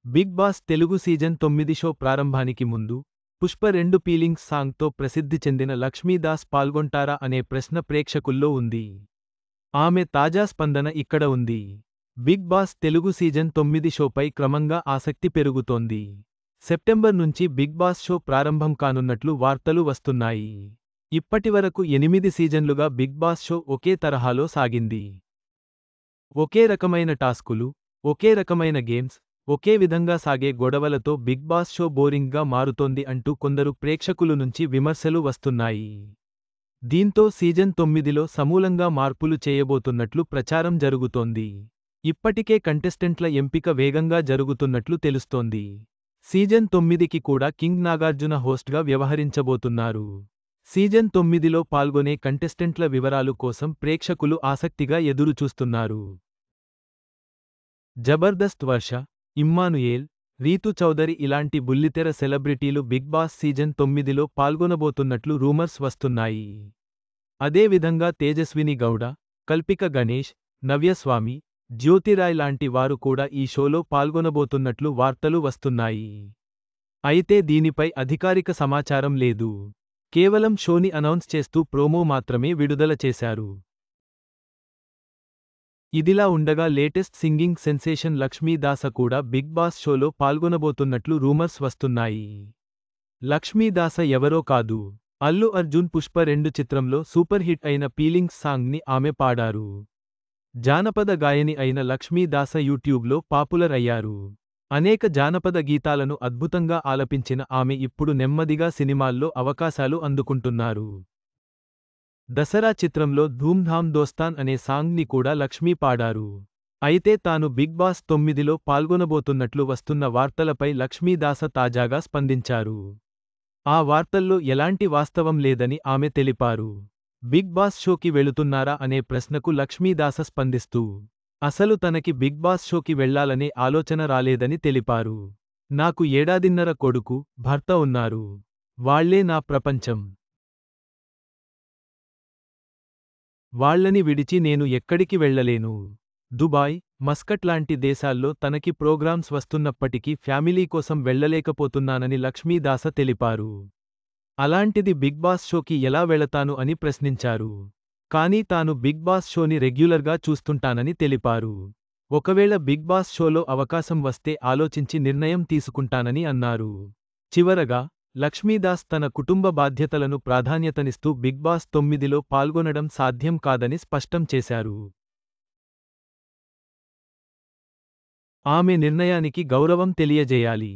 Big Boss Telugu season 9 show ప్రారంభానికి ముందు Pushpa 2 feelings సాంగ్తో ప్రసిద్ధి చెందిన లక్ష్మీదాస్ పాల్గొంటారా అనే ప్రశ్న ప్రేక్షకుల్లో ఉంది. ఆమె తాజా స్పందన ఇక్కడ ఉంది. బిగ్ బాస్ తెలుగు సీజన్ 9 షోపై క్రమంగా ఆసక్తి పెరుగుతోంది. సెప్టెంబర్ నుంచి బిగ్ బాస్ షో ప్రారంభం కానున్నట్లు వార్తలు వస్తున్నాయి. ఇప్పటివరకు 8 సీజన్లుగా బిగ్ బాస్ షో ఒకే తరహాలో సాగింది. ఒకే రకమైన టాస్కులు, ఒకే రకమైన గేమ్స్, ఒకే విధంగా సాగే గొడవలతో బిగ్ బాస్ షో బోరింగ్గా మారుతోంది అంటూ కొందరు ప్రేక్షకులు నుంచి విమర్శలు వస్తున్నాయి. దీంతో సీజన్ 9లో సమూలంగా మార్పులు చేయబోతున్నట్లు ప్రచారం జరుగుతోంది. ఇప్పటికే కంటెస్టెంట్ల ఎంపిక వేగంగా జరుగుతున్నట్లు తెలుస్తోంది. సీజన్ 9కి కూడా కింగ్ నాగార్జున హోస్ట్గా వ్యవహరించబోతున్నారు. సీజన్ 9లో పాల్గొనే కంటెస్టెంట్ల వివరాలు కోసం ప్రేక్షకులు ఆసక్తిగా ఎదురుచూస్తున్నారు. జబర్దస్త్ వర్ష, ఇమ్మానుయేల్, రీతు చౌదరి ఇలాంటి బుల్లితెర సెలబ్రిటీలు బిగ్ బాస్ సీజన్ 9లో పాల్గొనబోతున్నట్లు రూమర్స్ వస్తున్నాయి. అదేవిధంగా తేజస్విని గౌడ, కల్పిక గణేష్, నవ్యస్వామి, జ్యోతిరాయ్ లాంటి వారు కూడా ఈ షోలో పాల్గొనబోతున్నట్లు వార్తలు వస్తున్నాయి. అయితే దీనిపై అధికారిక సమాచారం లేదు. కేవలం షోని అనౌన్స్ చేస్తూ ప్రోమో మాత్రమే విడుదల చేశారు. ఇదిలా ఉండగా లేటెస్ట్ సింగింగ్ సెన్సేషన్ లక్ష్మీదాస కూడా బిగ్ బాస్ షోలో పాల్గొనబోతున్నట్లు రూమర్స్ వస్తున్నాయి. లక్ష్మీదాస ఎవరో కాదు, అల్లు అర్జున్ పుష్ప 2 చిత్రంలో సూపర్ హిట్ అయిన ఫీలింగ్స్ సాంగ్ని ఆమె పాడారు. జానపద గాయని అయిన లక్ష్మీదాస యూట్యూబ్లో పాపులర్ అయ్యారు. అనేక జానపద గీతాలను అద్భుతంగా ఆలపించిన ఆమె ఇప్పుడు నెమ్మదిగా సినిమాల్లో అవకాశాలు అందుకుంటున్నారు. దసరా చిత్రంలో ధూమ్ధామ్ దోస్తాన్ అనే సాంగ్ని కూడా లక్ష్మీ పాడారు. అయితే తాను బిగ్ బాస్ 9లో పాల్గొనబోతున్నట్లు వస్తున్న వార్తలపై లక్ష్మీదాస తాజాగా స్పందించారు. ఆ వార్తల్లో ఎలాంటి వాస్తవం లేదని ఆమె తెలిపారు. బిగ్ బాస్ షోకి వెళుతున్నారా అనే ప్రశ్నకు లక్ష్మీదాస స్పందిస్తూ, అసలు తనకి బిగ్ బాస్ షోకి వెళ్లాలనే ఆలోచన రాలేదని తెలిపారు. నాకు 7.5 కొడుకు, భర్త ఉన్నారు. వాళ్లే నా ప్రపంచం. వాళ్లని విడిచి నేను ఎక్కడికి వెళ్లలేను. దుబాయ్, మస్కట్ లాంటి దేశాల్లో తనకి ప్రోగ్రామ్స్ వస్తున్నప్పటికీ ఫ్యామిలీ కోసం వెళ్లలేకపోతున్నానని లక్ష్మీదాస తెలిపారు. అలాంటిది బిగ్ బాస్ షోకి ఎలా వెళతాను అని ప్రశ్నించారు. కానీ తాను బిగ్ బాస్ షోని రెగ్యులర్గా చూస్తుంటానని తెలిపారు. ఒకవేళ బిగ్ బాస్ షోలో అవకాశం వస్తే ఆలోచించి నిర్ణయం తీసుకుంటానని అన్నారు. చివరగా లక్ష్మీదాస్ తన కుటుంబ బాధ్యతలను ప్రాధాన్యతనిస్తూ బిగ్ బాస్ 9లో పాల్గొనడం సాధ్యం కాదని స్పష్టం చేశారు. ఆమె నిర్ణయానికి గౌరవం తెలియజేయాలి.